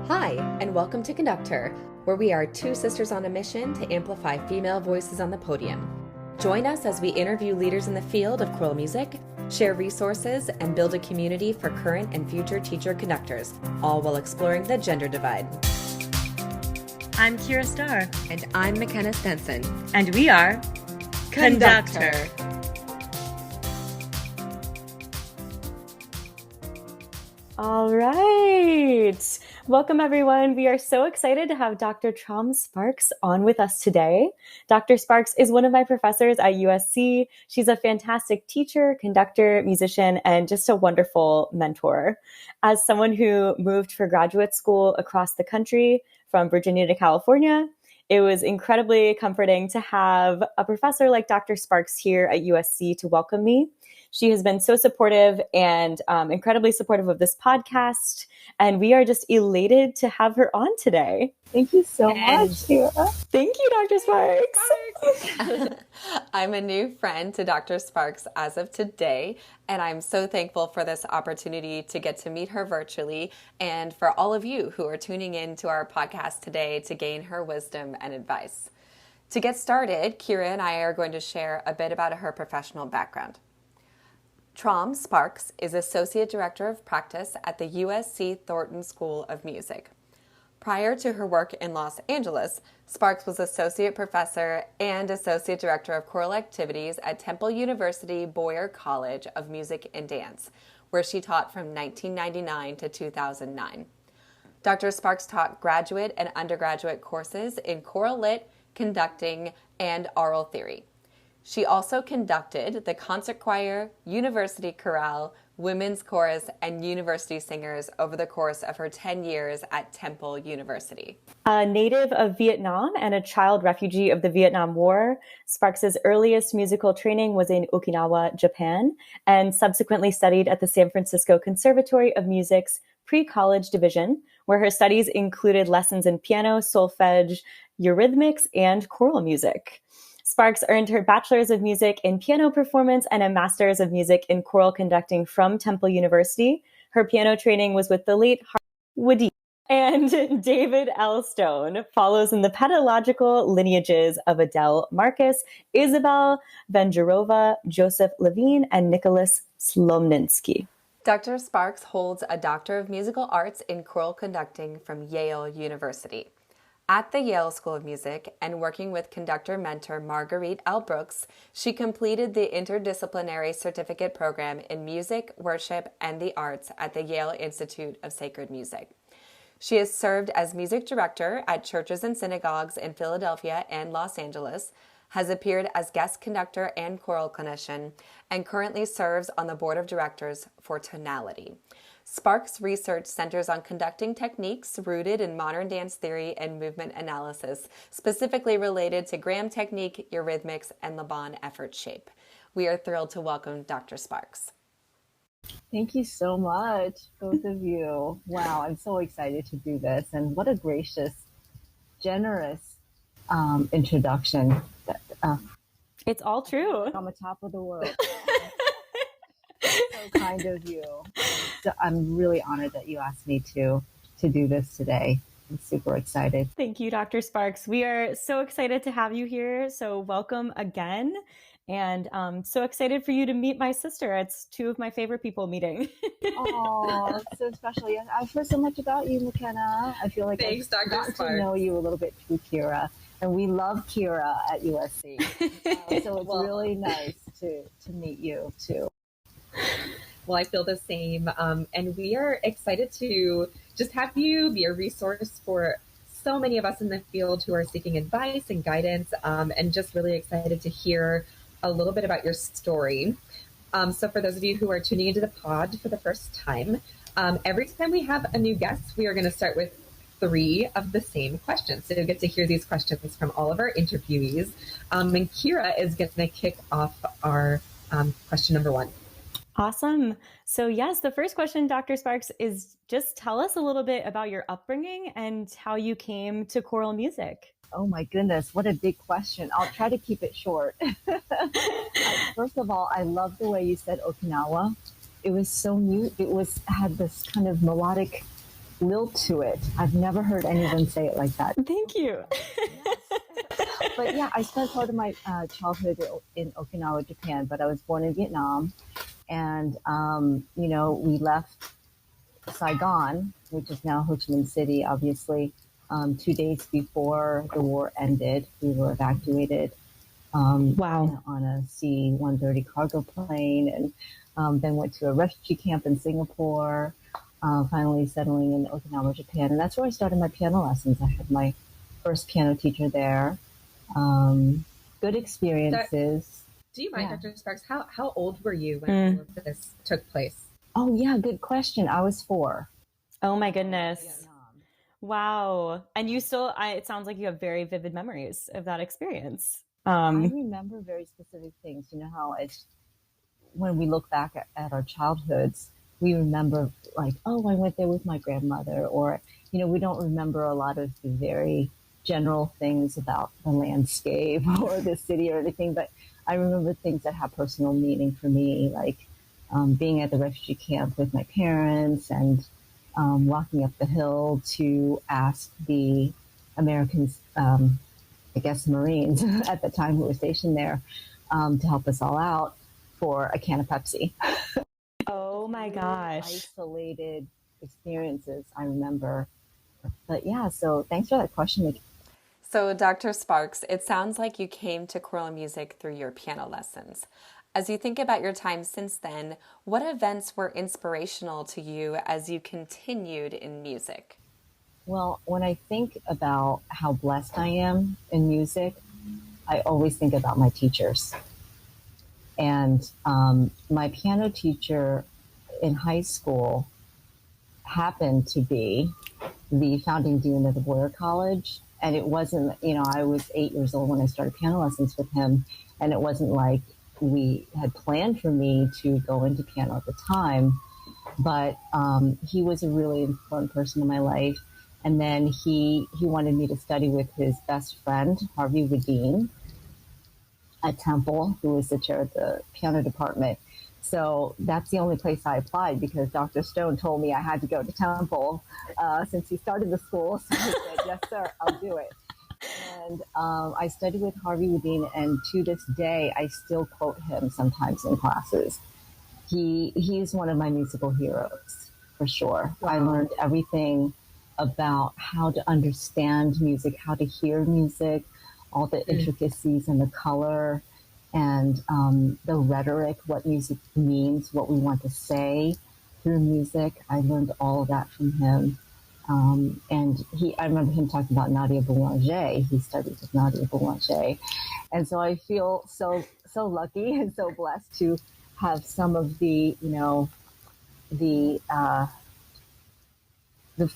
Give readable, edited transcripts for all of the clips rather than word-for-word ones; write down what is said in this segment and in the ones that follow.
Hi, and welcome to Conductor, where we are two sisters on a mission to amplify female voices on the podium. Join us as we interview leaders in the field of choral music, share resources, and build a community for current and future teacher conductors, all while exploring the gender divide. I'm Kyra Starr. And I'm McKenna Stenson. And we are Conductor. All right. Welcome, everyone. We are so excited to have Dr. Tram Sparks on with us today. Dr. Sparks is one of my professors at USC. She's a fantastic teacher, conductor, musician, and just a wonderful mentor. As someone who moved for graduate school across the country from Virginia to California, it was incredibly comforting to have a professor like Dr. Sparks here at USC to welcome me. She has been so supportive and incredibly supportive of this podcast, and we are just elated to have her on today. Thank you so much, Kyra. Thank you, Dr. Sparks. I'm a new friend to Dr. Sparks as of today, and I'm so thankful for this opportunity to get to meet her virtually and for all of you who are tuning in to our podcast today to gain her wisdom and advice. To get started, Kyra and I are going to share a bit about her professional background. Tram Sparks is Associate Director of Practice at the USC Thornton School of Music. Prior to her work in Los Angeles, Sparks was Associate Professor and Associate Director of Choral Activities at Temple University Boyer College of Music and Dance, where she taught from 1999 to 2009. Dr. Sparks taught graduate and undergraduate courses in choral lit, conducting, and aural theory. She also conducted the concert choir, university chorale, women's chorus, and university singers over the course of her 10 years at Temple University. A native of Vietnam and a child refugee of the Vietnam War, Sparks's earliest musical training was in Okinawa, Japan, and subsequently studied at the San Francisco Conservatory of Music's pre-college division, where her studies included lessons in piano, solfege, eurythmics, and choral music. Sparks earned her Bachelor's of Music in Piano Performance and a Master's of Music in Choral Conducting from Temple University. Her piano training was with the late Woody, and David L. Stone follows in the pedagogical lineages of Adele Marcus, Isabel Vengerova, Joseph Levine, and Nicholas Slomninsky. Dr. Sparks holds a Doctor of Musical Arts in Choral Conducting from Yale University. At the Yale School of Music and working with conductor mentor Marguerite L. Brooks, she completed the interdisciplinary certificate program in music, worship, and the arts at the Yale Institute of Sacred Music. She has served as music director at churches and synagogues in Philadelphia and Los Angeles, has appeared as guest conductor and choral clinician, and currently serves on the board of directors for Tonality. Sparks' research centers on conducting techniques rooted in modern dance theory and movement analysis, specifically related to Graham technique, eurythmics, and Laban effort shape. We are thrilled to welcome Dr. Sparks. Thank you so much, both of you. Wow, I'm so excited to do this. And what a gracious, generous introduction. It's all true. On the top of the world. So kind of you. So I'm really honored that you asked me to do this today. I'm super excited. Thank you, Dr. Sparks. We are so excited to have you here. So welcome again. And so excited for you to meet my sister. It's two of my favorite people meeting. Oh, so special. Yes, I've heard so much about you, McKenna. I feel like Thanks, I've Dr. gotten Sparks. to know you a little bit through Kyra. And we love Kyra at USC. So it's really nice to meet you too. Well, I feel the same. And we are excited to just have you be a resource for so many of us in the field who are seeking advice and guidance, and just really excited to hear a little bit about your story. So for those of you who are tuning into the pod for the first time, every time we have a new guest, we are going to start with 3 of the same questions. So you'll get to hear these questions from all of our interviewees. And Kyra is going to kick off our question number 1. Awesome. So yes, the first question, Dr. Sparks, is just tell us a little bit about your upbringing and how you came to choral music. Oh my goodness, what a big question. I'll try to keep it short. First of all, I love the way you said Okinawa. It was so new. It had this kind of melodic lilt to it. I've never heard anyone say it like that. Thank you. But yeah, I spent part of my childhood in Okinawa, Japan, but I was born in Vietnam. And, we left Saigon, which is now Ho Chi Minh City, obviously, 2 days before the war ended. We were evacuated Wow. on a C-130 cargo plane, and then went to a refugee camp in Singapore, finally settling in Okinawa, Japan. And that's where I started my piano lessons. I had my first piano teacher there. Good experiences. Do you mind, Dr. Sparks? How old were you when all of this took place? Oh, yeah, good question. I was 4. Oh, my goodness. Wow. And you still, it sounds like you have very vivid memories of that experience. I remember very specific things. You know how when we look back at our childhoods, we remember like, oh, I went there with my grandmother, or, we don't remember a lot of the very general things about the landscape or the city or anything, but I remember things that have personal meaning for me, like being at the refugee camp with my parents and walking up the hill to ask the Americans, I guess Marines at the time who were stationed there, to help us all out for a can of Pepsi. Oh my gosh. Isolated experiences, I remember. But yeah, so thanks for that question. So, Dr. Sparks, it sounds like you came to choral music through your piano lessons. As you think about your time since then, what events were inspirational to you as you continued in music? Well, when I think about how blessed I am in music, I always think about my teachers. And my piano teacher in high school happened to be the founding dean of the Boyer College. And it wasn't, I was 8 years old when I started piano lessons with him. And it wasn't like we had planned for me to go into piano at the time. But he was a really important person in my life. And then he wanted me to study with his best friend, Harvey Wadeen, at Temple, who was the chair of the piano department. So that's the only place I applied because Dr. Stone told me I had to go to Temple since he started the school. So I said, yes, sir, I'll do it. And I studied with Harvey Wadeen, and to this day, I still quote him sometimes in classes. He's one of my musical heroes, for sure. Wow. I learned everything about how to understand music, how to hear music, all the intricacies and the color and the rhetoric, what music means, what we want to say through music. I learned all of that from him. And I remember him talking about Nadia Boulanger. He studied with Nadia Boulanger. And so I feel so lucky and so blessed to have some of the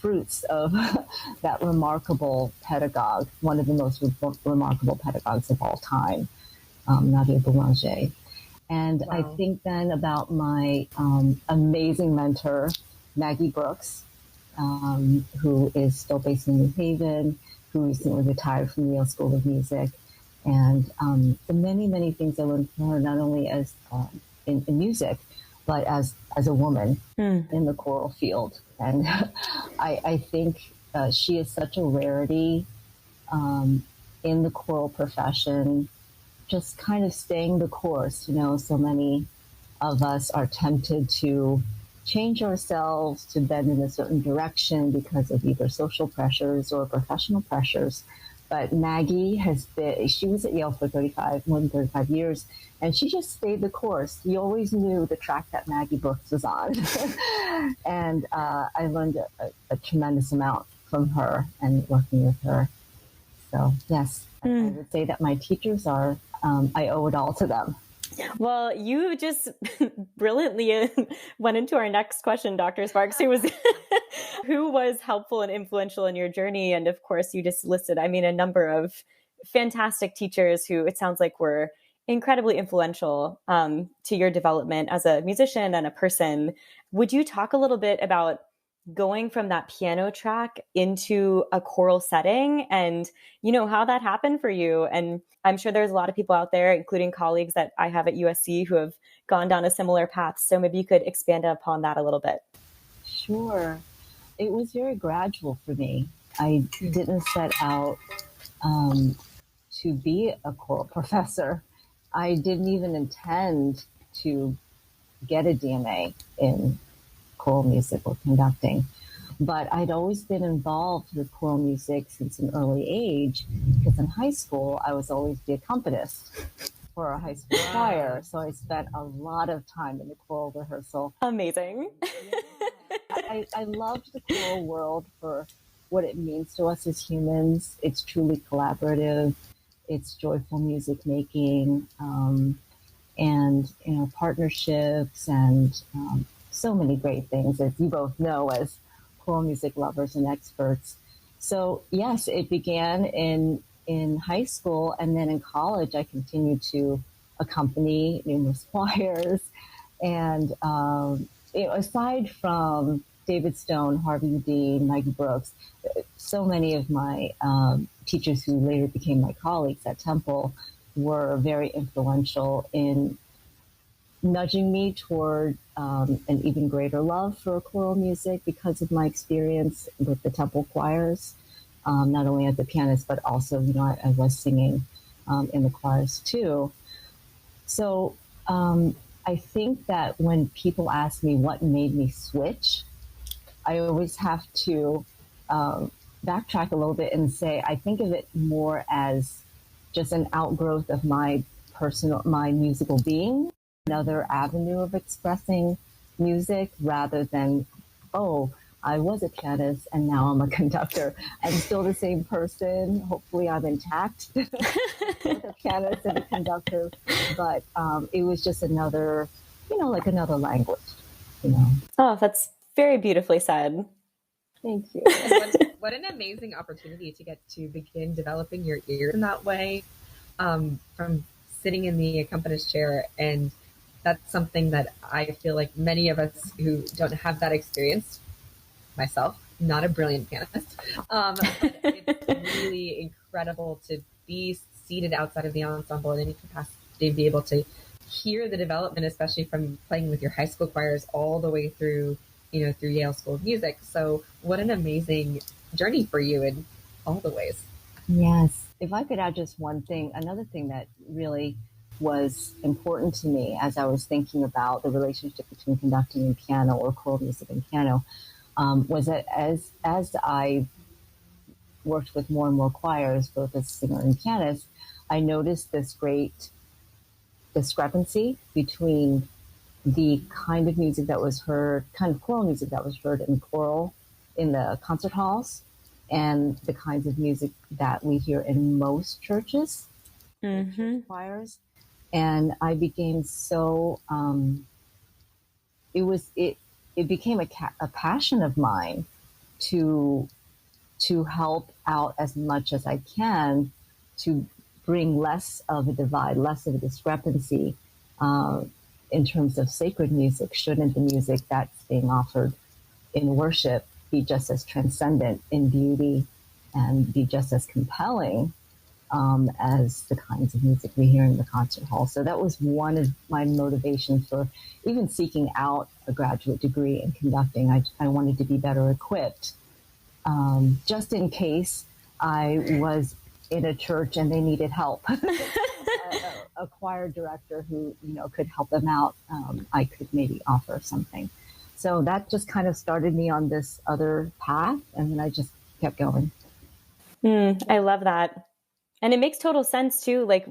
fruits of that remarkable pedagogue, one of the most remarkable pedagogues of all time, Nadia Boulanger. And wow. I think then about my amazing mentor, Maggie Brooks, who is still based in New Haven, who recently retired from Yale School of Music. And the many, many things I learned from her, not only as in music, but as a woman in the choral field. And I think she is such a rarity in the choral profession, just kind of staying the course. So many of us are tempted to change ourselves, to bend in a certain direction because of either social pressures or professional pressures. But Maggie she was at Yale for more than 35 years, and she just stayed the course. You always knew the track that Maggie Brooks was on. And I learned a tremendous amount from her and working with her. So yes, I would say that my teachers I owe it all to them. Well, you just brilliantly went into our next question, Dr. Sparks, who was helpful and influential in your journey. And of course, you just listed, a number of fantastic teachers who it sounds like were incredibly influential to your development as a musician and a person. Would you talk a little bit about going from that piano track into a choral setting and, how that happened for you? And I'm sure there's a lot of people out there, including colleagues that I have at USC, who have gone down a similar path. So maybe you could expand upon that a little bit. Sure. it was very gradual for me. I didn't set out to be a choral professor. I didn't even intend to get a DMA in choral music or conducting. But I'd always been involved with choral music since an early age, because in high school, I was always the accompanist for a high school choir. So I spent a lot of time in the choral rehearsal. Amazing. I loved the choral world for what it means to us as humans. It's truly collaborative. It's joyful music making, and partnerships, and so many great things, as you both know as choral music lovers and experts. So yes, it began in high school, and then in college, I continued to accompany numerous choirs. And aside from David Stone, Harvey Dean, Maggie Brooks, so many of my teachers who later became my colleagues at Temple were very influential in nudging me toward an even greater love for choral music because of my experience with the Temple choirs, not only as a pianist, but also, I was singing in the choirs too. So I think that when people ask me what made me switch, I always have to backtrack a little bit and say, I think of it more as just an outgrowth of my musical being, another avenue of expressing music, rather than, oh, I was a pianist and now I'm a conductor. I'm still the same person. Hopefully I'm intact, both a pianist and a conductor. But it was just another, like another language, Oh, that's very beautifully said. Thank you. What an amazing opportunity to get to begin developing your ear in that way, from sitting in the accompanist chair. And that's something that I feel like many of us who don't have that experience, myself, not a brilliant pianist, but it's really incredible to be seated outside of the ensemble in any capacity, to be able to hear the development, especially from playing with your high school choirs all the way through, through Yale School of Music. So what an amazing journey for you in all the ways. Yes. If I could add just one thing, another thing that really was important to me as I was thinking about the relationship between conducting and piano, or choral music and piano, was that as I worked with more and more choirs, both as singer and pianist, I noticed this great discrepancy between the kind of music that was heard, kind of choral music that was heard in the concert halls, and the kinds of music that we hear in most churches, church choirs. And I became so, it became a passion of mine to help out as much as I can to bring less of a divide, less of a discrepancy in terms of sacred music. Shouldn't the music that's being offered in worship be just as transcendent in beauty and be just as compelling as the kinds of music we hear in the concert hall? So that was one of my motivations for even seeking out a graduate degree in conducting. I wanted to be better equipped, just in case I was in a church and they needed help. A choir director who, could help them out, I could maybe offer something. So that just kind of started me on this other path, and then I just kept going. I love that. And it makes total sense too. Like,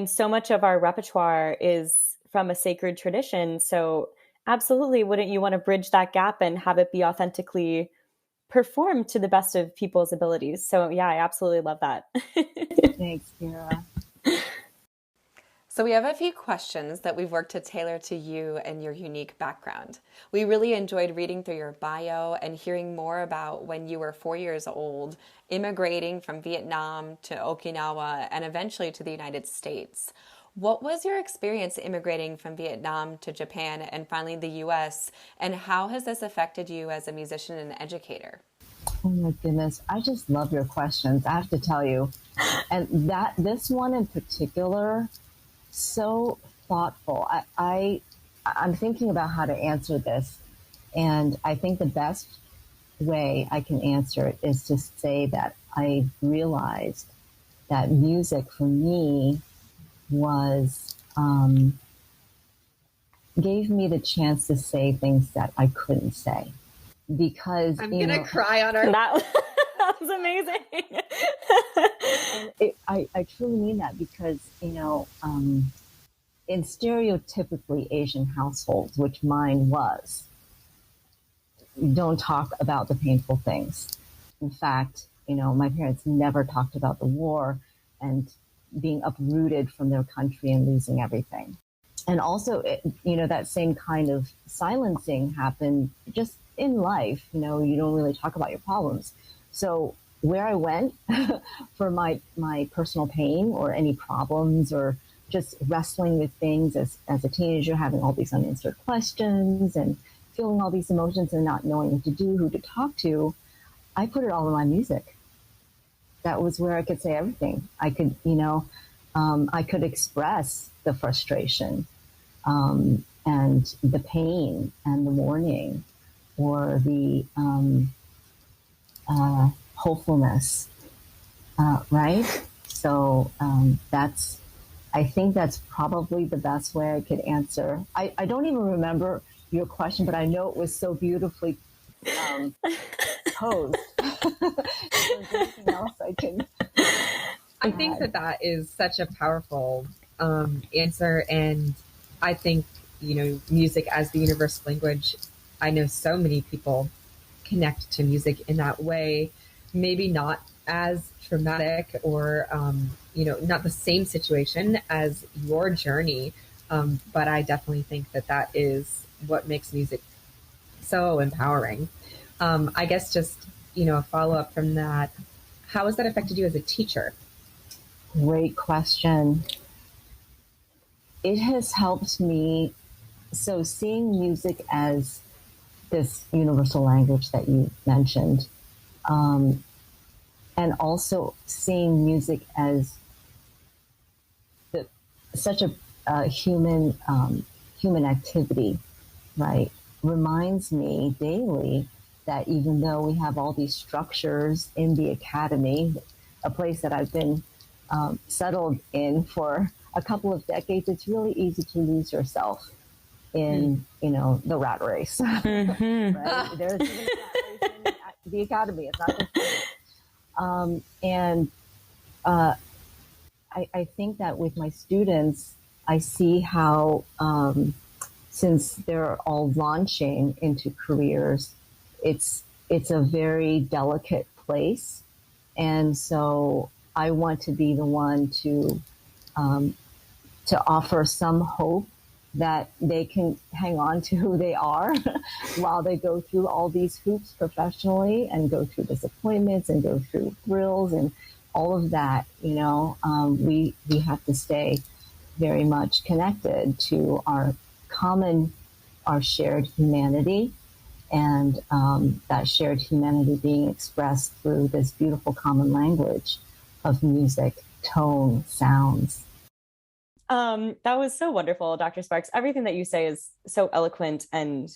so much of our repertoire is from a sacred tradition. So absolutely, wouldn't you want to bridge that gap and have it be authentically performed to the best of people's abilities? So yeah, I absolutely love that. Thanks, Kyra. So we have a few questions that we've worked to tailor to you and your unique background. We really enjoyed reading through your bio and hearing more about when you were 4 years old, immigrating from Vietnam to Okinawa and eventually to the United States. What was your experience immigrating from Vietnam to Japan and finally the US, and how has this affected you as a musician and educator? Oh my goodness, I just love your questions, I have to tell you. And this one in particular, so thoughtful. I'm thinking about how to answer this, and I think the best way I can answer it is to say that I realized that music for me was gave me the chance to say things that I couldn't say, because I'm gonna cry on our that was amazing. And I truly mean that, because in stereotypically Asian households, which mine was, you don't talk about the painful things. In fact, my parents never talked about the war and being uprooted from their country and losing everything. And also, that same kind of silencing happened just in life. You don't really talk about your problems. So where I went for my personal pain or any problems, or just wrestling with things as a teenager, having all these unanswered questions and feeling all these emotions and not knowing what to do, who to talk to, I put it all in my music. That was where I could say everything. I could, I could express the frustration and the pain and the mourning, or the hopefulness, right? So I think that's probably the best way I could answer. I don't even remember your question, but I know it was so beautifully posed. If there's anything else I can I think that is such a powerful answer. And I think, music as the universal language, I know so many people connect to music in that way, maybe not as traumatic or, not the same situation as your journey. But I definitely think that is what makes music so empowering. I guess just, a follow up from that, how has that affected you as a teacher? Great question. It has helped me. So seeing music as this universal language that you mentioned, and also seeing music as such a human activity, right, reminds me daily that even though we have all these structures in the academy, a place that I've been settled in for a couple of decades, it's really easy to lose yourself in, the rat race. Mm-hmm. Right? There's even a rat race in the academy. It's not just I think that with my students, I see how, since they're all launching into careers, it's a very delicate place. And so I want to be the one to offer some hope that they can hang on to who they are while they go through all these hoops professionally, and go through disappointments and go through thrills and all of that. We have to stay very much connected to our shared humanity, and that shared humanity being expressed through this beautiful common language of music, tone, sounds. That was so wonderful, Dr. Sparks. Everything that you say is so eloquent and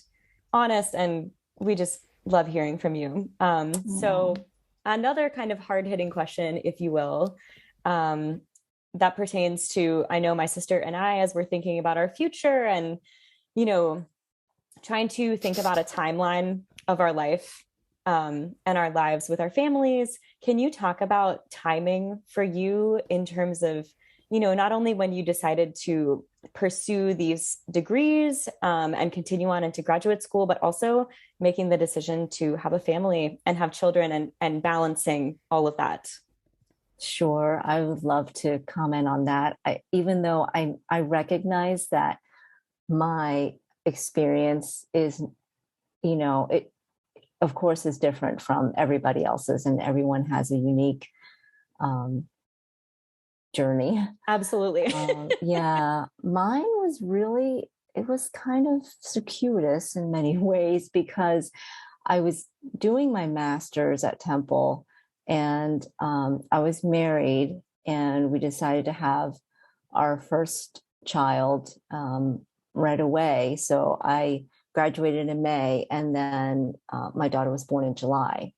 honest, and we just love hearing from you. So another kind of hard-hitting question, if you will, that pertains to, I know my sister and I, as we're thinking about our future and, trying to think about a timeline of our life and our lives with our families. Can you talk about timing for you in terms of, not only when you decided to pursue these degrees and continue on into graduate school, but also making the decision to have a family and have children and balancing all of that? Sure. I would love to comment on that. Even though I recognize that my experience is, it of course is different from everybody else's, and everyone has a unique journey. Absolutely. Yeah. Mine was really, it was kind of circuitous in many ways, because I was doing my master's at Temple, and I was married, and we decided to have our first child right away. So I graduated in May, and then my daughter was born in July.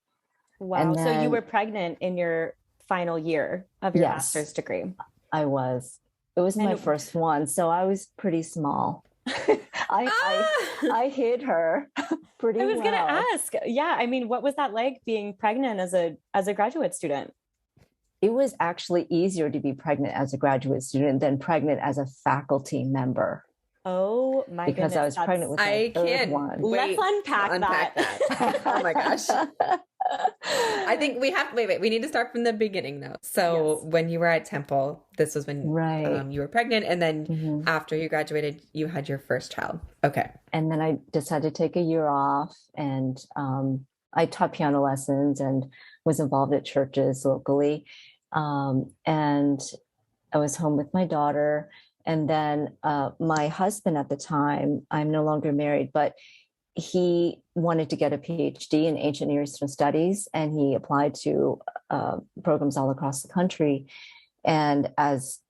Wow. And So then, you were pregnant in your final year of your yes, master's degree. I was. It was my And- first one, so I was pretty small. I hid her pretty well. I was going to ask. Yeah. I mean, what was that like being pregnant as a graduate student? It was actually easier to be pregnant as a graduate student than pregnant as a faculty member. Oh my goodness. Because I was pregnant with my third one. Let's unpack that. Oh my gosh. I think we have, wait, we need to start from the beginning though. So when you were at Temple, this was when you were pregnant, and then after you graduated, you had your first child. Okay. And then I decided to take a year off, and I taught piano lessons and was involved at churches locally. And I was home with my daughter. And then my husband at the time, I'm no longer married, but he wanted to get a PhD in ancient Near Eastern studies, and he applied to programs all across the country. And as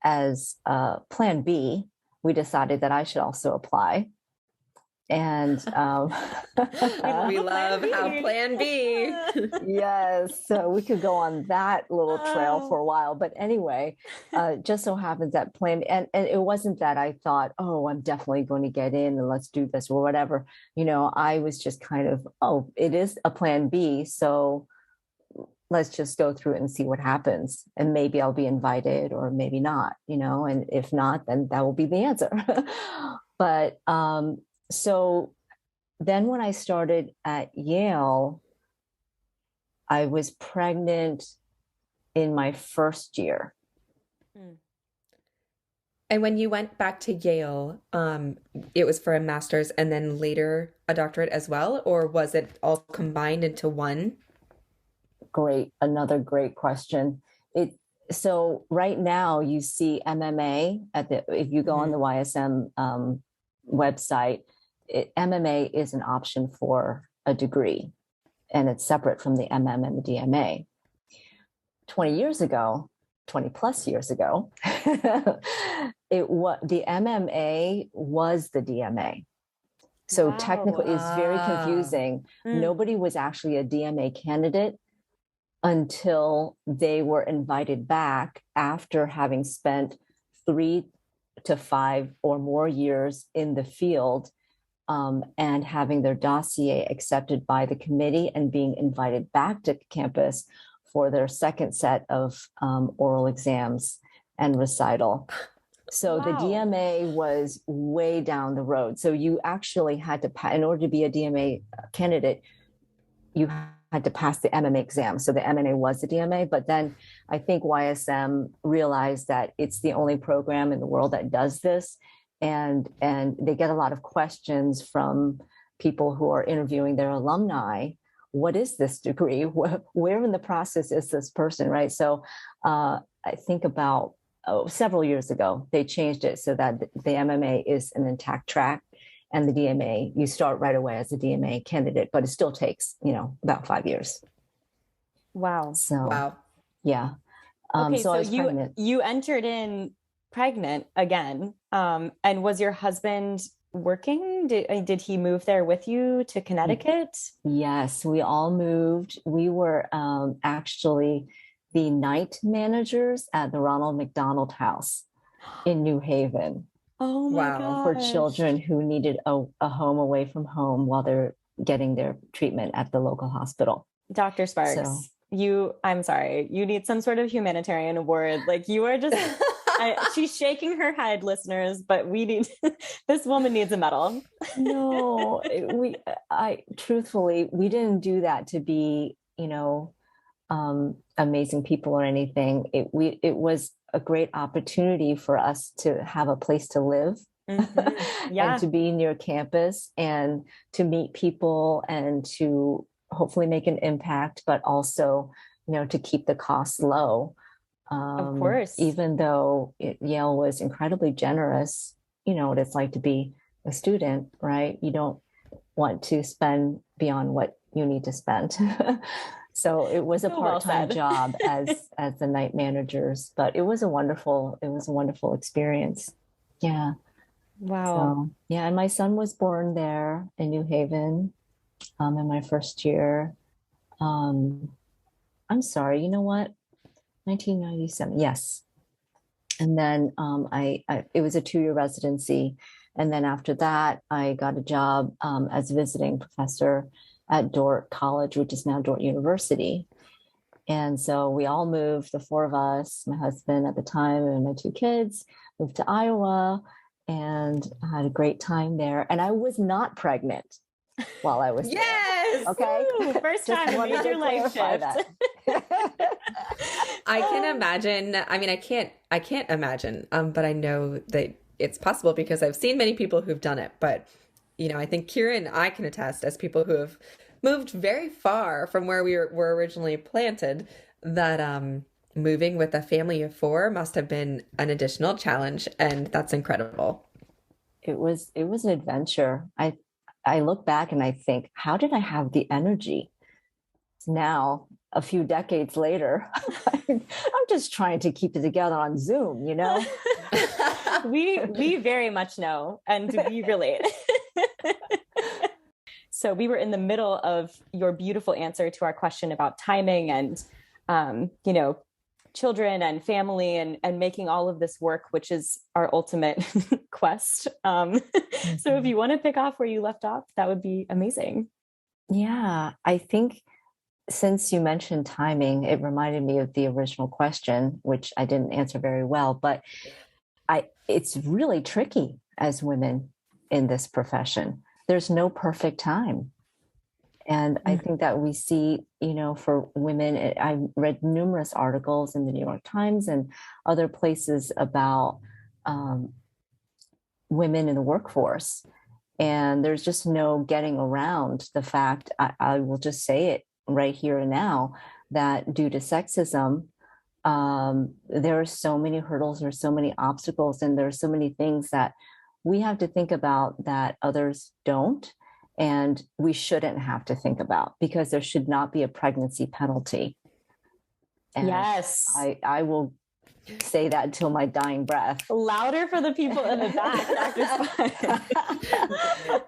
plan B, we decided that I should also apply. And we love how plan B. Yes, so we could go on that little trail for a while. But anyway, just so happens that plan, and it wasn't that I thought, oh, I'm definitely going to get in and let's do this or whatever. I was just kind of, oh, it is a plan B. So let's just go through it and see what happens. And maybe I'll be invited or maybe not, and if not, then that will be the answer. But so then when I started at Yale, I was pregnant in my first year. And when you went back to Yale, it was for a master's and then later a doctorate as well? Or was it all combined into one? Great. Another great question. So right now you see MMA if you go on the YSM website, MMA is an option for a degree, and it's separate from the MM and the DMA. 20 plus years ago, the MMA was the DMA. So technically it's very confusing. Nobody was actually a DMA candidate until they were invited back after having spent 3 to 5 or more years in the field, and having their dossier accepted by the committee and being invited back to campus for their second set of oral exams and recital. So the DMA was way down the road. So you actually had to, in order to be a DMA candidate, you had to pass the MMA exam. So the MMA was the DMA, but then I think YSM realized that it's the only program in the world that does this. And they get a lot of questions from people who are interviewing their alumni. What is this degree? Where in the process is this person, right? So I think about several years ago, they changed it so that the MMA is an intact track, and the DMA, you start right away as a DMA candidate, but it still takes, about 5 years. Wow. So, yeah. Okay, so I was pregnant. You entered in pregnant again. And was your husband working? Did he move there with you to Connecticut? Yes, we all moved. We were actually the night managers at the Ronald McDonald House in New Haven. Oh my gosh. For children who needed a home away from home while they're getting their treatment at the local hospital. Dr. Sparks, I'm sorry, you need some sort of humanitarian award. Like, you are just, she's shaking her head, listeners, but this woman needs a medal. No, truthfully, we didn't do that to be, amazing people or anything. It was a great opportunity for us to have a place to live. And to be near campus and to meet people and to hopefully make an impact, but also, to keep the costs low. Of course. Even though Yale was incredibly generous, what it's like to be a student, right? You don't want to spend beyond what you need to spend. So it was a part-time job as the night managers, but it was a wonderful experience. Yeah. Wow. So yeah, and my son was born there in New Haven, in my first year. Um, I'm sorry, you know what? 1997. Yes. And then I it was a 2-year residency. And then after that, I got a job as a visiting professor at Dordt College, which is now Dordt University. And so we all moved, the four of us, my husband at the time and my two kids, moved to Iowa and had a great time there. And I was not pregnant while I was Yes. there. Okay. Ooh, first time a major life shift. I can imagine. I mean, I can't imagine. But I know that it's possible because I've seen many people who've done it. But, I think Kyra and I can attest as people who have moved very far from where we were originally planted that moving with a family of four must have been an additional challenge. And that's incredible. It was an adventure. I look back and I think, how did I have the energy? Now, a few decades later, I'm just trying to keep it together on Zoom, We very much know, and we relate. So we were in the middle of your beautiful answer to our question about timing and, children and family and making all of this work, which is our ultimate quest. So if you want to pick off where you left off, that would be amazing. Yeah, I think since you mentioned timing, it reminded me of the original question, which I didn't answer very well, but it's really tricky as women in this profession. There's no perfect time. And I think that we see, for women, I read numerous articles in the New York Times and other places about women in the workforce. And there's just no getting around the fact, I will just say it right here and now, that due to sexism, there are so many hurdles, there's so many obstacles, and there's so many things that we have to think about that others don't. And we shouldn't have to think about, because there should not be a pregnancy penalty. And yes. I will say that until my dying breath. Louder for the people in the back, Dr.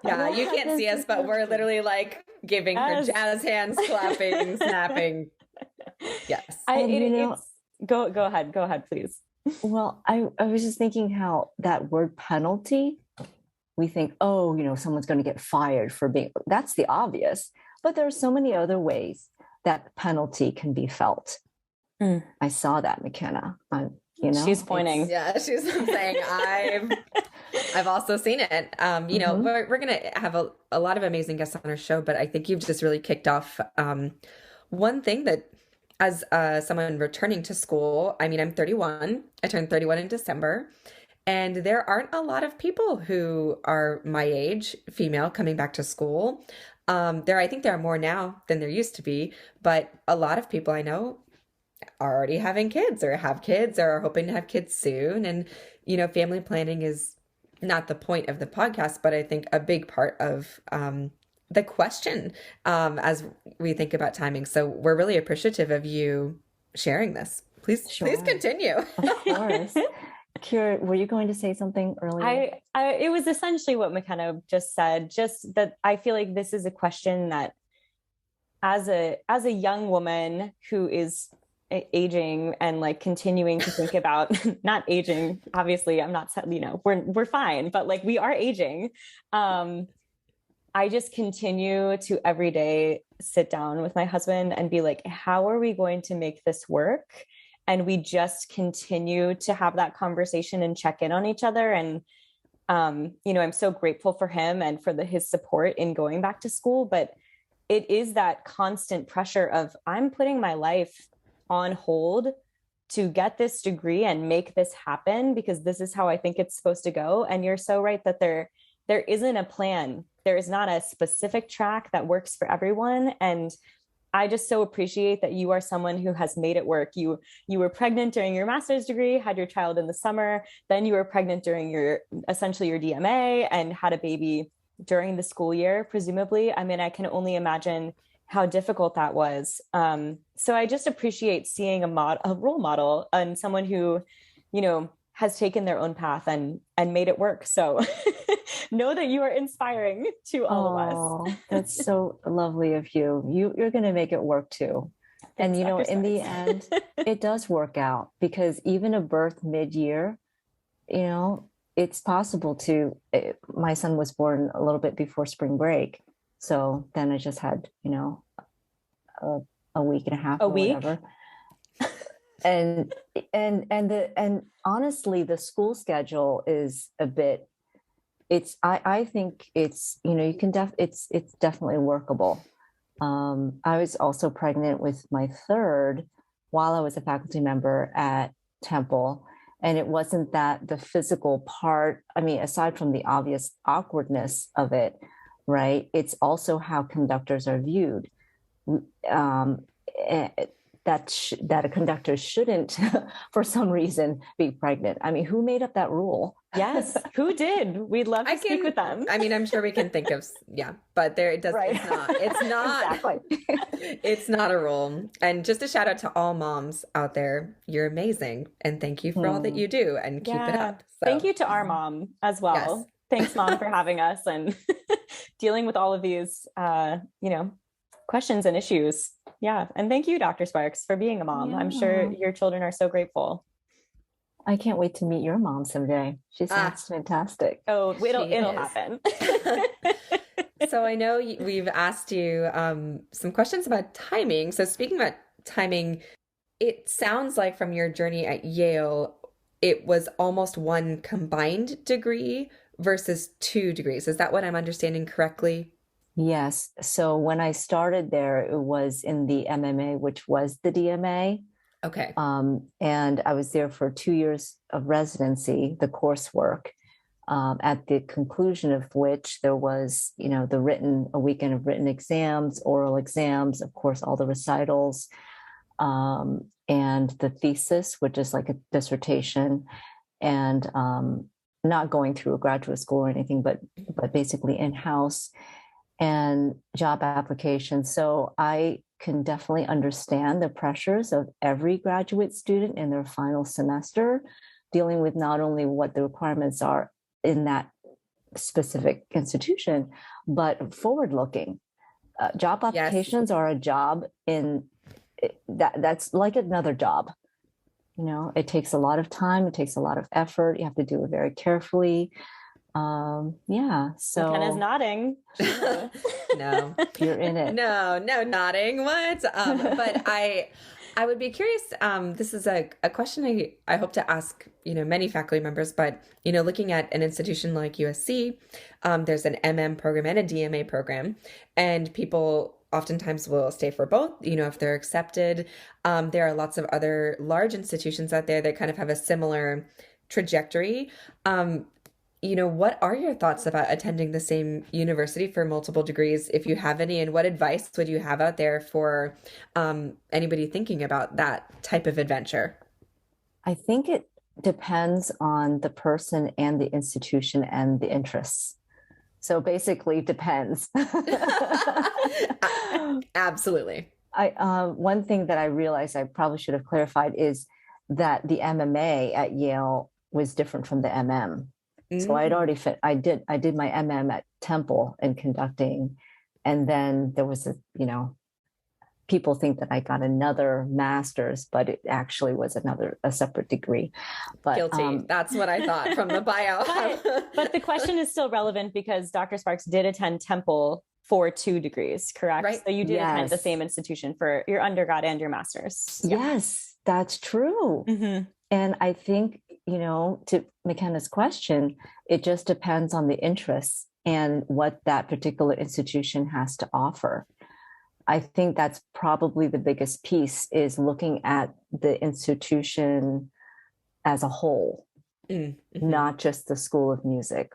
Yeah, you can't see us, but we're literally like giving her jazz hands, clapping, snapping. Yes. Go ahead, please. Well, I was just thinking how that word penalty, we think, someone's going to get fired for that's the obvious, but there are so many other ways that penalty can be felt. I saw that, McKenna. She's pointing. Yeah, she's saying I've also seen it. We're going to have a lot of amazing guests on our show, but I think you've just really kicked off one thing that, as someone returning to school, I'm 31. I turned 31 in December. And there aren't a lot of people who are my age, female, coming back to school. I think there are more now than there used to be, but a lot of people I know are already having kids or have kids or are hoping to have kids soon. And, family planning is not the point of the podcast, but I think a big part of the question as we think about timing. So we're really appreciative of you sharing this. Please continue. Of course. Kyra, were you going to say something earlier? It was essentially what McKenna just said, just that I feel like this is a question that as a young woman who is aging and like continuing to think about not aging, obviously I'm not, we're fine, but like we are aging. I just continue to every day sit down with my husband and be like, how are we going to make this work? And we just continue to have that conversation and check in on each other. And, I'm so grateful for him and for his support in going back to school. But it is that constant pressure of I'm putting my life on hold to get this degree and make this happen, because this is how I think it's supposed to go. And you're so right that there isn't a plan. There is not a specific track that works for everyone. And I just so appreciate that you are someone who has made it work. You were pregnant during your master's degree, had your child in the summer, then you were pregnant during essentially your DMA and had a baby during the school year, presumably. I can only imagine how difficult that was. So I just appreciate seeing a role model and someone who, has taken their own path and made it work. So know that you are inspiring to all of us. That's so lovely of you. You're going to make it work too. Thanks, and you know, Dr. in the Sparks. end, it does work out, because even a birth mid-year, you know, it's possible to. My son was born a little bit before spring break, so then I just had, you know, a week and a half or whatever. And honestly, the school schedule is a bit. I think it's, you know, you can it's definitely workable. I was also pregnant with my third while I was a faculty member at Temple. And it wasn't that the physical part, I mean, aside from the obvious awkwardness of it, right? It's also how conductors are viewed. That a conductor shouldn't, for some reason, be pregnant. I mean, who made up that rule? Yes, who did? We'd love to speak with them. I mean, I'm sure we can think of, but it does. Right. It's not. Exactly. It's not a rule. And just a shout out to all moms out there. You're amazing, and thank you for all that you do, and keep it up. So. Thank you to our mom as well. Yes. Thanks, Mom, for having us and dealing with all of these, questions and issues. Yeah. And thank you, Dr. Sparks, for being a mom. Yeah. I'm sure your children are so grateful. I can't wait to meet your mom someday. She sounds fantastic. Oh, it'll happen. So I know we've asked you some questions about timing. So speaking about timing, it sounds like from your journey at Yale, it was almost one combined degree versus 2 degrees. Is that what I'm understanding correctly? Yes. So when I started there, it was in the MMA, which was the DMA. Okay. And I was there for 2 years of residency, the coursework, at the conclusion of which there was, you know, a weekend of written exams, oral exams, of course, all the recitals, and the thesis, which is like a dissertation, and not going through a graduate school or anything, but basically in-house, and job application. So I can definitely understand the pressures of every graduate student in their final semester, dealing with not only what the requirements are in that specific institution, but forward-looking. Job applications are a job in that's like another job. You know, it takes a lot of time. It takes a lot of effort. You have to do it very carefully. So McKenna's nodding. No, you're in it. No, nodding. What? But I would be curious. This is a question I hope to ask, many faculty members, but, looking at an institution like USC, there's an MM program and a DMA program, and people oftentimes will stay for both, if they're accepted. There are lots of other large institutions out there that kind of have a similar trajectory. What are your thoughts about attending the same university for multiple degrees, if you have any, and what advice would you have out there for anybody thinking about that type of adventure? I think it depends on the person and the institution and the interests. So basically depends. Absolutely. One thing that I realized I probably should have clarified is that the MMA at Yale was different from the MM. So I'd already I did my MM at Temple in conducting, and then there was people think that I got another master's, but it actually was a separate degree. But guilty. That's what I thought from the bio. But the question is still relevant because Dr. Sparks did attend Temple for 2 degrees, correct? Right. So you did attend the same institution for your undergrad and your master's. Yes, that's true. Mm-hmm. And I think, to McKenna's question, it just depends on the interests and what that particular institution has to offer. I think that's probably the biggest piece, is looking at the institution as a whole, not just the School of Music,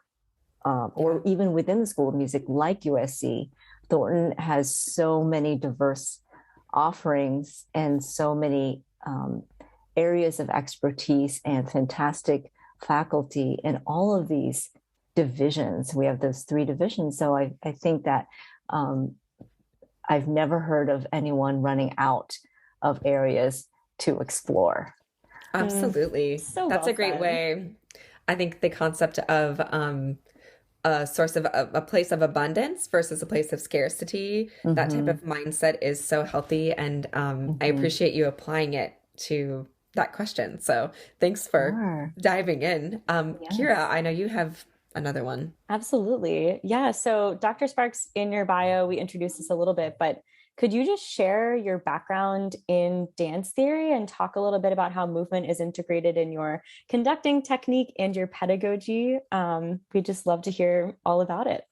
or even within the School of Music, like USC. Thornton has so many diverse offerings and so many areas of expertise and fantastic faculty in all of these divisions. We have those 3 divisions. So I think that I've never heard of anyone running out of areas to explore. Absolutely. So That's well a great said. way. I think the concept of a source of a place of abundance versus a place of scarcity, that type of mindset is so healthy. And I appreciate you applying it to that question. So thanks for Sure. diving in. Yes. Kyra, I know you have another one. Absolutely. Yeah. So, Dr. Sparks, in your bio, we introduced this a little bit, but could you just share your background in dance theory and talk a little bit about how movement is integrated in your conducting technique and your pedagogy? We'd just love to hear all about it.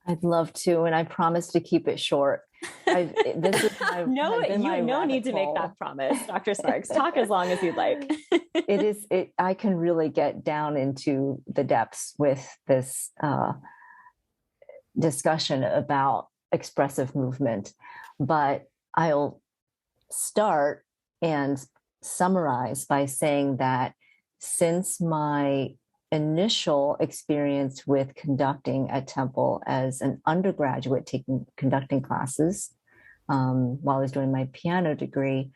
I'd love to, and I promise to keep it short. This is my No, has been my no rabbit need to make hole. that promise, Dr. Sparks. Talk as long as you'd like. I can really get down into the depths with this discussion about expressive movement, but I'll start and summarize by saying that since my initial experience with conducting at Temple as an undergraduate taking conducting classes while I was doing my piano degree,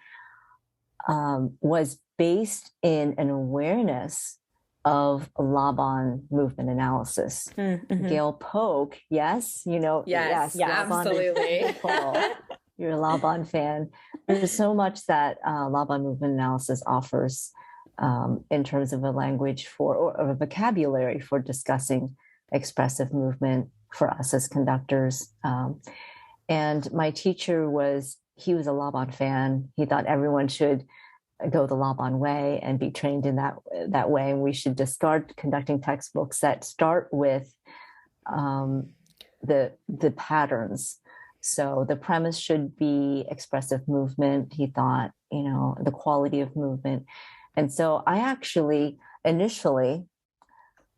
was based in an awareness of Laban movement analysis. Mm-hmm. Gail Polk, yes, Yes, absolutely. You're a Laban fan. There's so much that Laban movement analysis offers in terms of a language or a vocabulary for discussing expressive movement for us as conductors. And my teacher he was a Laban fan. He thought everyone should go the Laban way and be trained in that way. And we should discard conducting textbooks that start with the patterns. So the premise should be expressive movement. He thought, the quality of movement. And so I actually initially,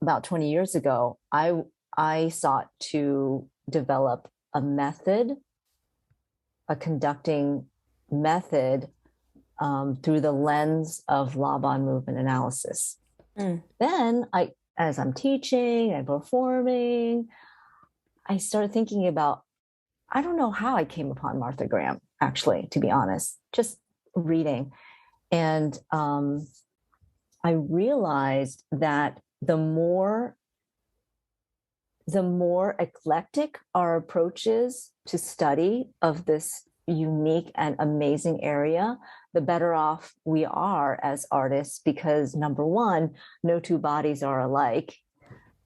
about 20 years ago, I sought to develop a conducting method through the lens of Laban movement analysis. Then as I'm teaching and performing, I started thinking about, I don't know how I came upon Martha Graham, actually, to be honest, just reading. And I realized that the more eclectic our approach is to study of this unique and amazing area, the better off we are as artists, because number one, no two bodies are alike.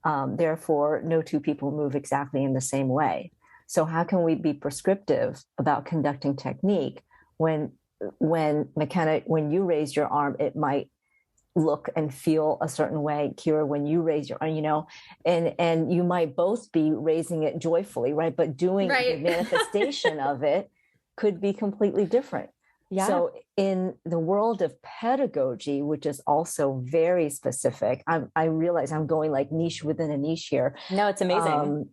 Therefore, no two people move exactly in the same way. So how can we be prescriptive about conducting technique when McKenna, when you raise your arm, it might look and feel a certain way. Kyra, when you raise your arm, and you might both be raising it joyfully, right? But doing the manifestation of it could be completely different. Yeah. So in the world of pedagogy, which is also very specific, I realize I'm going like niche within a niche here. No, it's amazing.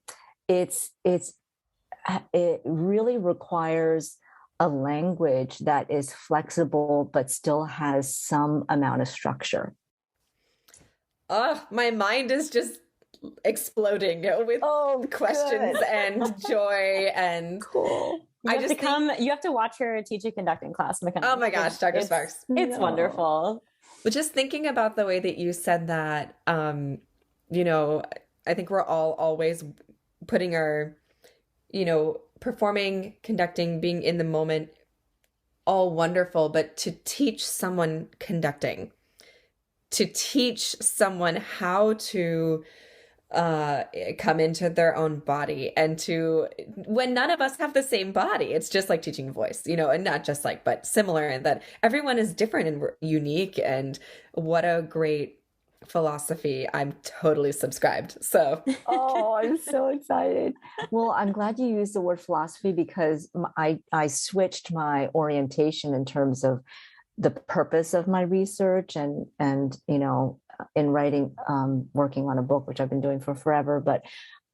It really requires a language that is flexible, but still has some amount of structure. Oh, my mind is just exploding with questions and joy and cool. You have to watch her teach a conducting class, McKenna. Oh my gosh, Dr. Sparks. It's wonderful. But just thinking about the way that you said that, I think we're all always putting our, performing, conducting, being in the moment, all wonderful, but to teach someone conducting, to teach someone how to come into their own body, and when none of us have the same body, it's just like teaching voice, and not just like, but similar, and that everyone is different and unique. And what a great philosophy. I'm totally subscribed. So I'm so excited. Well, I'm glad you used the word philosophy, because I switched my orientation in terms of the purpose of my research and in writing, working on a book, which I've been doing for forever, but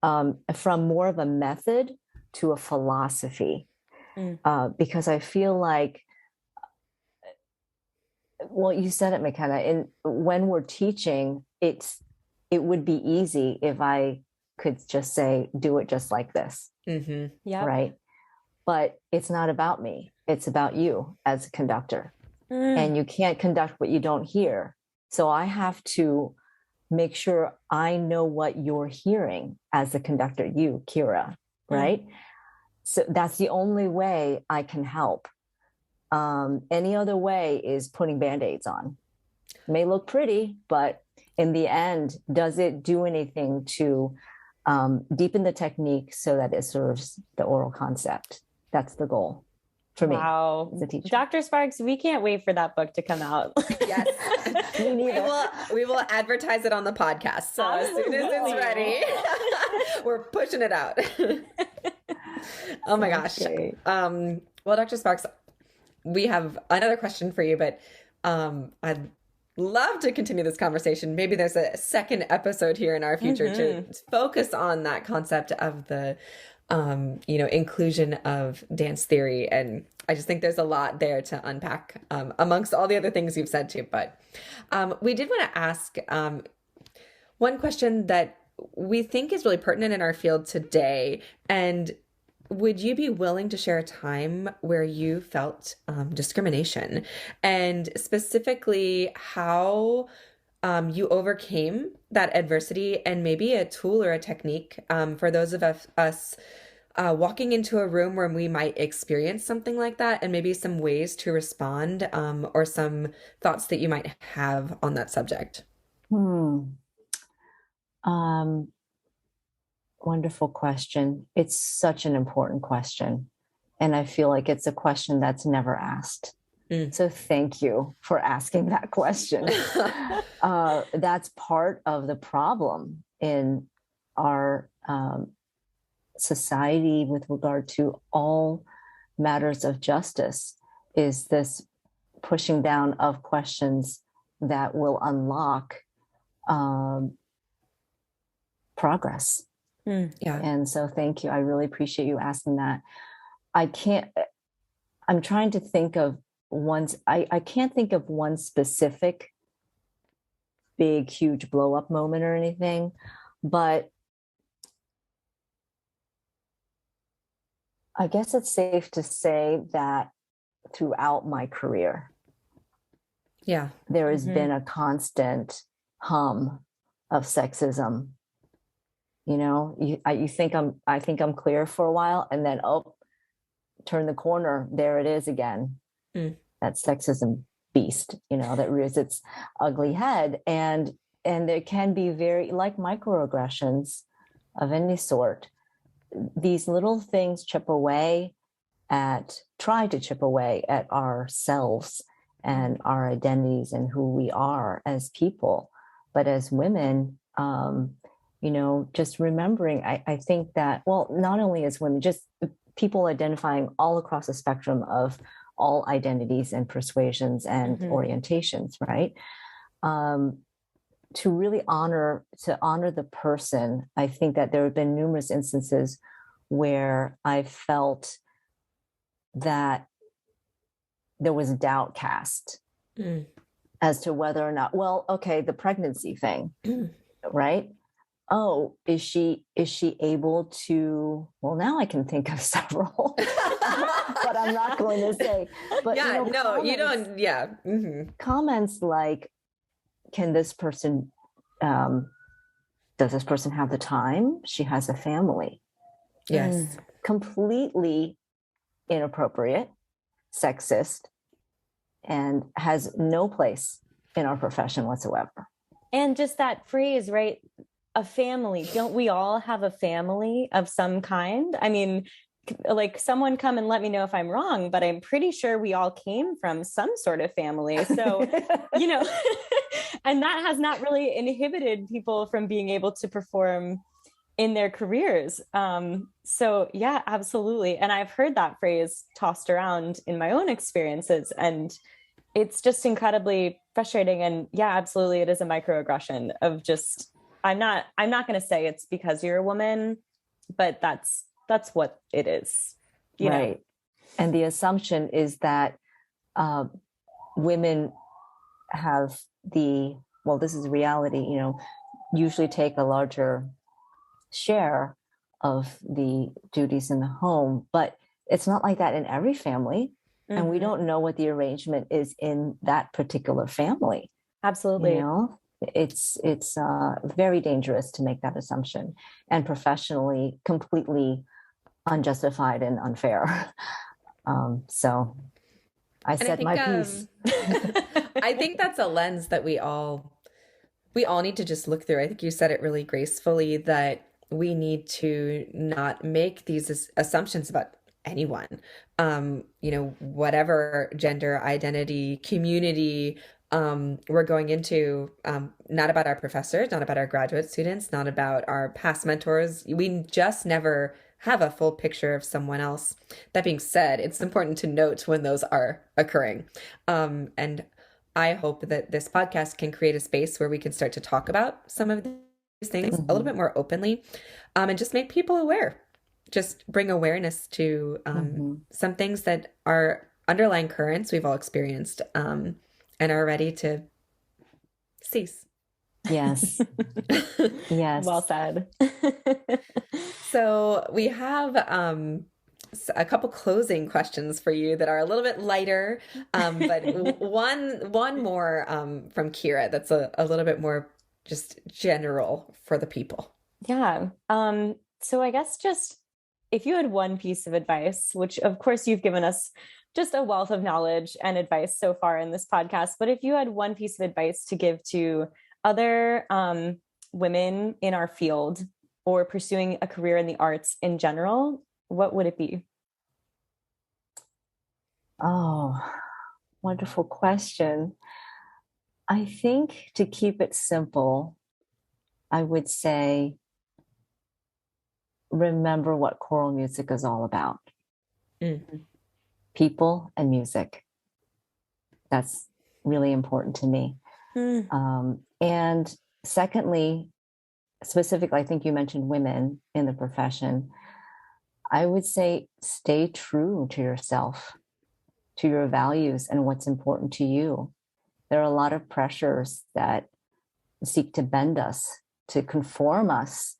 from more of a method to a philosophy, because I feel like, well, you said it, McKenna, and when we're teaching, it would be easy if I could just say, do it just like this. Yeah. Right. But it's not about me. It's about you as a conductor. and you can't conduct what you don't hear. So I have to make sure I know what you're hearing as the conductor, you, Kyra, right? So that's the only way I can help. Any other way is putting Band-Aids on. It may look pretty, but in the end, does it do anything to deepen the technique so that it serves the oral concept? That's the goal for me. Wow. As a teacher. Dr. Sparks, we can't wait for that book to come out. Yes. we will advertise it on the podcast. So as soon as it's ready, we're pushing it out. Oh my gosh. Well, Dr. Sparks, we have another question for you, but I'd love to continue this conversation. Maybe there's a second episode here in our future to focus on that concept of the inclusion of dance theory. And I just think there's a lot there to unpack amongst all the other things you've said too. But we did want to ask one question that we think is really pertinent in our field today. And would you be willing to share a time where you felt discrimination, and specifically how you overcame that adversity, and maybe a tool or a technique for those of us walking into a room where we might experience something like that, and maybe some ways to respond or some thoughts that you might have on that subject? Wonderful question. It's such an important question. And I feel like it's a question that's never asked. So thank you for asking that question. That's part of the problem in our society with regard to all matters of justice, is this pushing down of questions that will unlock progress. Yeah. And so thank you. I really appreciate you asking that. I'm trying to think of I can't think of one specific big, huge blow up moment or anything, but I guess it's safe to say that throughout my career, there has been a constant hum of sexism. You know, I think I'm clear for a while, and then turn the corner, there it is again. That sexism beast, that rears its ugly head, and there can be very, like microaggressions of any sort. These little things try to chip away at ourselves and our identities and who we are as people. But as women, just remembering, I think that, well, not only as women, just people identifying all across the spectrum of all identities and persuasions and orientations, right? To really honor the person, I think that there have been numerous instances where I felt that there was doubt cast as to whether or not, well, okay, the pregnancy thing, right? Oh, is she able to, well, now I can think of several, but I'm not going to say, but comments like, can this person, does this person have the time? She has a family. Yes. Completely inappropriate, sexist, and has no place in our profession whatsoever. And just that phrase, right? A family. Don't we all have a family of some kind? I mean, like, someone come and let me know if I'm wrong, but I'm pretty sure we all came from some sort of family. So, and that has not really inhibited people from being able to perform in their careers. So yeah, absolutely. And I've heard that phrase tossed around in my own experiences, and it's just incredibly frustrating. And yeah, absolutely. It is a microaggression of just, I'm not going to say it's because you're a woman, but that's what it is. Right. know? And the assumption is that women have this is reality, usually take a larger share of the duties in the home, but it's not like that in every family. and we don't know what the arrangement is in that particular family. Absolutely. You know, it's very dangerous to make that assumption, and professionally completely unjustified and unfair. So I said my piece. I think that's a lens that we all need to just look through. I think you said it really gracefully, that we need to not make these assumptions about anyone, whatever gender identity, community we're going into, not about our professors, not about our graduate students, not about our past mentors. We just never have a full picture of someone else. That being said, it's important to note when those are occurring. And I hope that this podcast can create a space where we can start to talk about some of these things a little bit more openly, and just make people aware. Just bring awareness to some things that are underlying currents we've all experienced, and are ready to cease. Yes. Yes. Well said. So we have a couple closing questions for you that are a little bit lighter, but one more from Kyra that's a little bit more just general for the people. Yeah. So I guess just if you had one piece of advice, which of course you've given us just a wealth of knowledge and advice so far in this podcast, but if you had one piece of advice to give to other women in our field or pursuing a career in the arts in general, what would it be? Oh, wonderful question. I think to keep it simple, I would say, remember what choral music is all about. People and music. That's really important to me. And secondly, specifically, I think you mentioned women in the profession. I would say stay true to yourself, to your values and what's important to you. There are a lot of pressures that seek to bend us, to conform us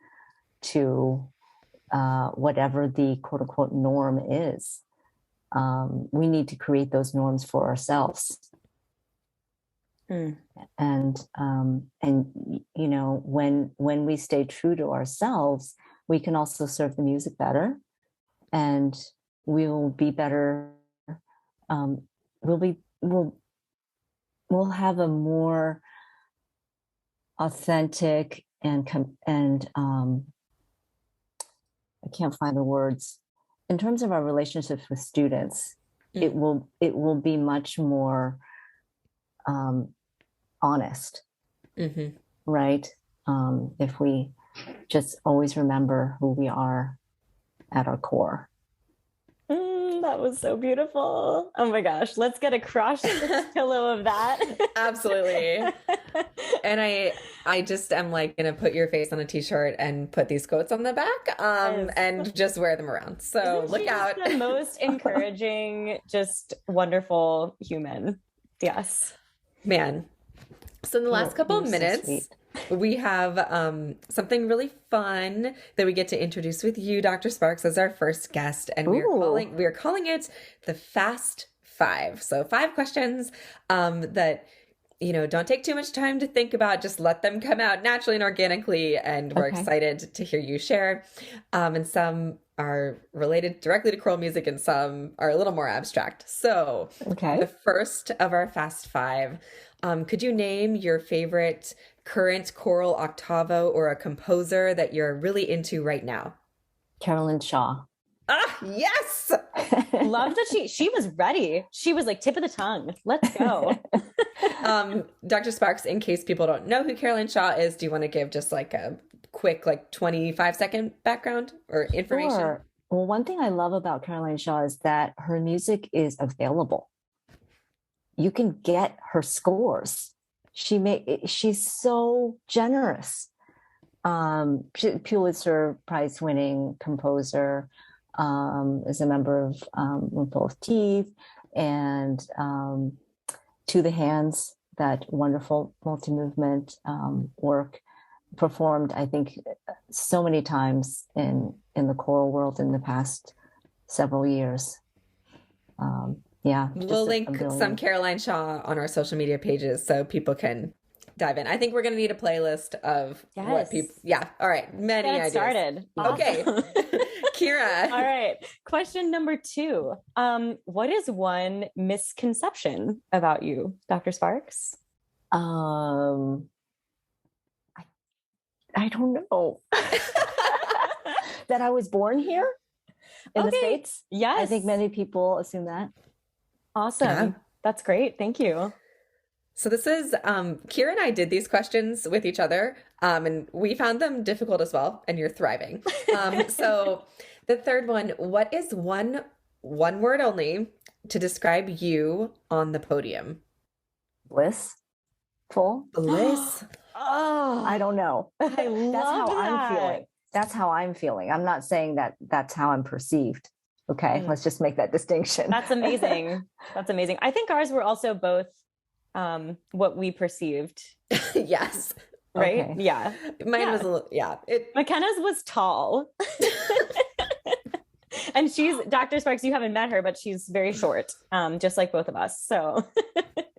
to whatever the quote unquote norm is. We need to create those norms for ourselves. And when we stay true to ourselves, we can also serve the music better, and we'll be better. We'll have a more authentic and I can't find the words. In terms of our relationships with students, it will be much more honest, right? If we just always remember who we are at our core. That was so beautiful. Oh my gosh, let's get a crush pillow of that. Absolutely. And I just am like gonna put your face on a t-shirt and put these quotes on the back, and just wear them around. So look out. The most encouraging, just wonderful human. Yes. Man. So in the last couple of minutes, we have something really fun that we get to introduce with you, Dr. Sparks, as our first guest, and we are calling it the Fast Five. So 5 questions that don't take too much time to think about. Just let them come out naturally and organically, and we're excited to hear you share. And some are related directly to choral music, and some are a little more abstract. So the first of our Fast Five. Could you name your favorite current choral octavo or a composer that you're really into right now? Carolyn Shaw. Ah, yes! Love that she was ready. She was like tip of the tongue. Let's go. Dr. Sparks, in case people don't know who Carolyn Shaw is, do you want to give just like a quick 25-second background or information? Sure. Well, one thing I love about Carolyn Shaw is that her music is available. You can get her scores. She's so generous. Pulitzer Prize winning composer, is a member of both Teeth and To the Hands, that wonderful multi-movement work performed, I think, so many times in the choral world in the past several years. Yeah. We'll link some Caroline Shaw on our social media pages so people can dive in. I think we're going to need a playlist of what people. Yeah. All right. Many Get it ideas. started. Okay. Kyra. All right. Question number 2. What is one misconception about you, Dr. Sparks? I don't know. That I was born here in the States? Yes. I think many people assume that. Awesome. Yeah. That's great. Thank you. So this is, Kyra and I did these questions with each other, and we found them difficult as well, and you're thriving. So the third one, what is one word only to describe you on the podium? Blissful. Bliss. Oh, I don't know. I love That's how that. I'm feeling. That's how I'm feeling. I'm not saying that that's how I'm perceived. Okay, let's just make that distinction. That's amazing. That's amazing. I think ours were also both what we perceived. Yes. Right? Okay. Yeah. Mine was a little, yeah. McKenna's was tall. And she's, Dr. Sparks, you haven't met her, but she's very short, just like both of us. So,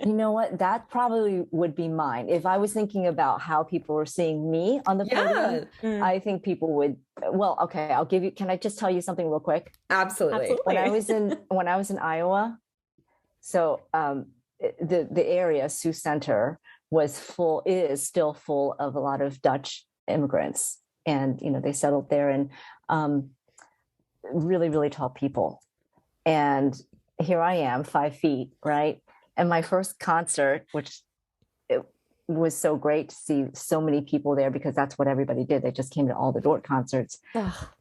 You know what? That probably would be mine. If I was thinking about how people were seeing me on the podium, I think people would, well, okay, I'll give you, can I just tell you something real quick? Absolutely. When I was in Iowa, so the area, Sioux Center, is still full of a lot of Dutch immigrants. And, they settled there, and really, really tall people. And here I am, 5 feet, right? And my first concert, which it was so great to see so many people there, because that's what everybody did. They just came to all the Dort concerts.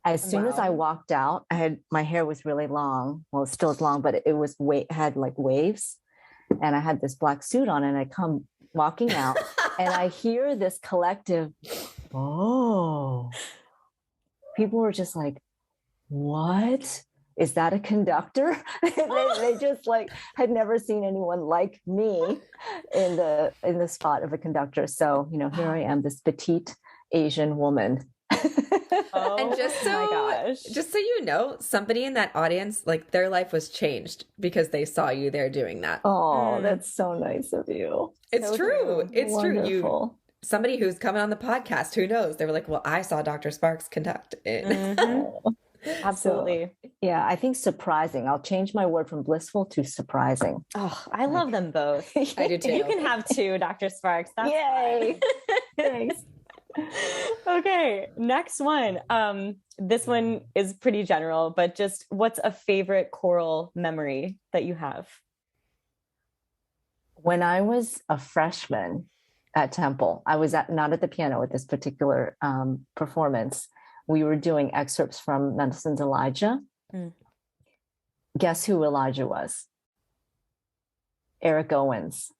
As soon as I walked out, my hair was really long. Well, it still is long, but it was had like waves. And I had this black suit on, and I come walking out and I hear this collective, oh, people were just like, what? Is that a conductor? they just like had never seen anyone like me in the spot of a conductor. So, here I am, this petite Asian woman. And just so you know, somebody in that audience, like their life was changed because they saw you there doing that. Oh, that's so nice of you. It's so true. It's wonderful. True. Somebody who's coming on the podcast, who knows? They were like, well, I saw Dr. Sparks conduct it. Mm-hmm. Absolutely. So, yeah, I think surprising. I'll change my word from blissful to surprising. Oh, I love them both. I do too. You can have 2, Dr. Sparks. That's Yay. Thanks. Okay, next one. This one is pretty general, but just what's a favorite choral memory that you have? When I was a freshman at Temple, I was not at the piano at this particular performance. We were doing excerpts from Mendelssohn's Elijah. Guess who Elijah was? Eric Owens.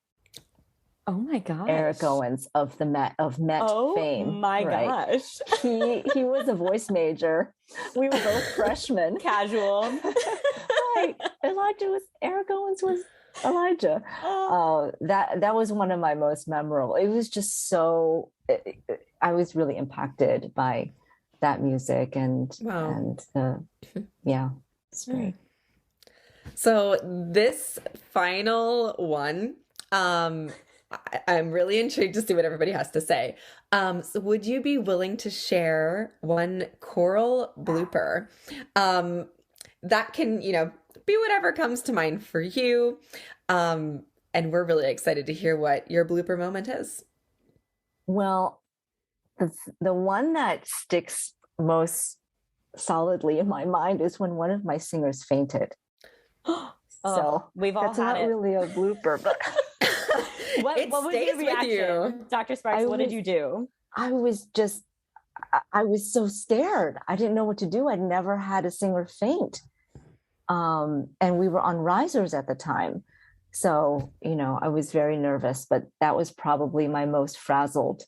Oh my gosh. Eric Owens of Met fame. Oh my gosh. He was a voice major. We were both freshmen. Casual. Right. Eric Owens was Elijah. That was one of my most memorable. It was just so, I was really impacted by that music and it's great. So this final one, I'm really intrigued to see what everybody has to say. So would you be willing to share one choral blooper? That can, be whatever comes to mind for you. And we're really excited to hear what your blooper moment is. Well, the one that sticks most solidly in my mind is when one of my singers fainted. So we've all that's had not it. really a blooper, but what was your reaction, Dr. Sparks? What did you do? I was so scared. I didn't know what to do. I'd never had a singer faint. And we were on risers at the time. So, I was very nervous, but that was probably my most frazzled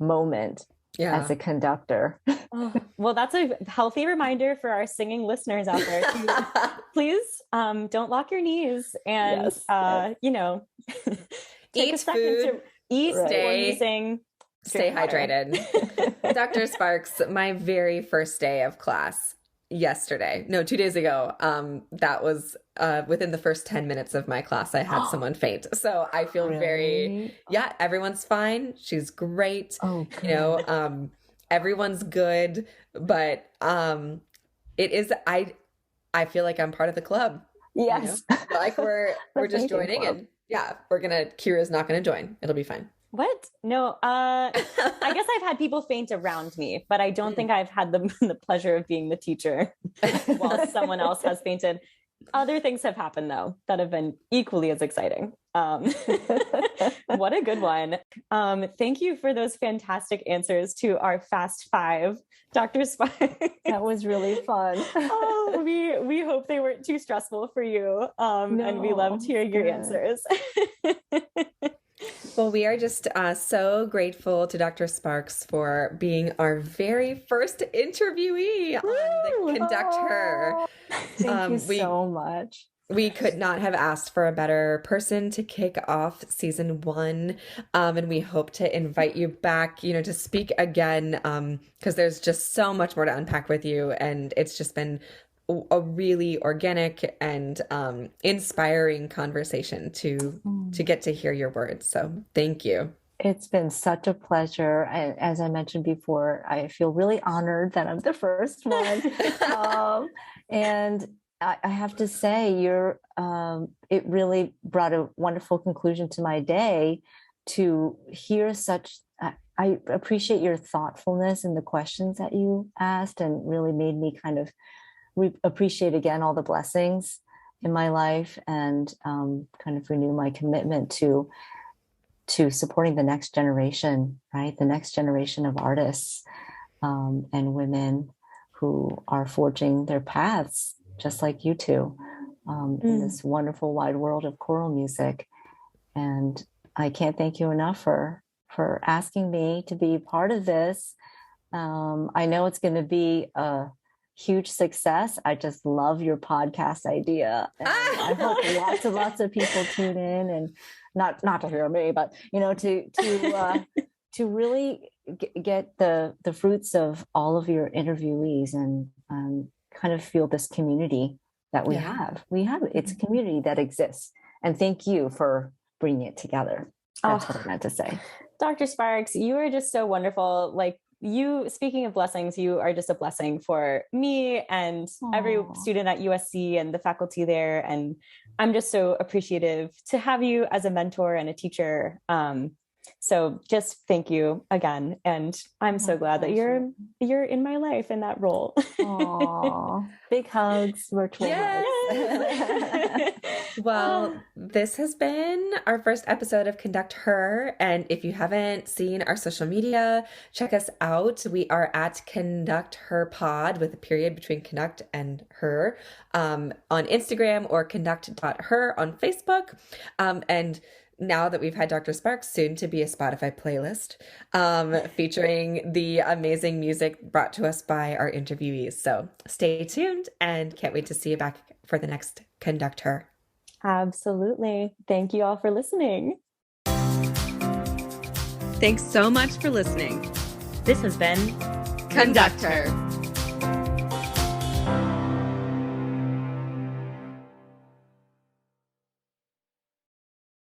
moment as a conductor. Well, that's a healthy reminder for our singing listeners out there to please don't lock your knees and take eat a second food, to eat, stay hydrated. Dr. Sparks, my very first day of class 2 days ago, that was within the first 10 minutes of my class, I had someone faint. So I feel very, yeah, everyone's fine. She's great. Oh, you know, everyone's good, but it is, I feel like I'm part of the club. yes. You know? Like we're just joining club. and yeah, Kyra's not going to join. It'll be fine. What? No, I guess I've had people faint around me, but I don't think I've had the pleasure of being the teacher while someone else has fainted. Other things have happened though that have been equally as exciting. What a good one. Thank you for those fantastic answers to our Fast Five, Dr. Sparks. That was really fun. Oh, we hope they weren't too stressful for you. And we loved hearing your answers. Well, we are just so grateful to Dr. Sparks for being our very first interviewee on the Conduct Her. Thank you so much. We could not have asked for a better person to kick off season 1. And we hope to invite you back, you know, to speak again, because there's just so much more to unpack with you. And it's just been a really organic and inspiring conversation to get to hear your words. So thank you. It's been such a pleasure. And as I mentioned before, I feel really honored that I'm the first one. And I have to say, it really brought a wonderful conclusion to my day to hear such. I appreciate your thoughtfulness in the questions that you asked, and really made me kind of appreciate again all the blessings in my life, and kind of renew my commitment to supporting the next generation, right? The next generation of artists and women who are forging their paths, just like you two, in this wonderful wide world of choral music. And I can't thank you enough for asking me to be part of this. I know it's going to be a huge success. I just love your podcast idea. And I hope lots of people tune in, and not to hear me, but you know, to really get the fruits of all of your interviewees, and kind of feel this community that we have. It's a community that exists. And thank you for bringing it together. That's what I meant to say. Dr. Sparks, you are just so wonderful. Like, you, speaking of blessings, you are just a blessing for me and every student at USC and the faculty there. And I'm just so appreciative to have you as a mentor and a teacher. So just thank you again. And I'm so glad that you're in my life in that role. Aww. Big hugs, virtual hugs. Well, this has been our first episode of Conduct Her. And if you haven't seen our social media, check us out. We are at Conduct Her Pod with a period between Conduct and Her on Instagram, or conduct.her on Facebook. And now that we've had Dr. Sparks, soon to be a Spotify playlist featuring the amazing music brought to us by our interviewees. So stay tuned, and can't wait to see you back for the next Conduct Her. Absolutely. Thank you all for listening. Thanks so much for listening. This has been Conduct Her.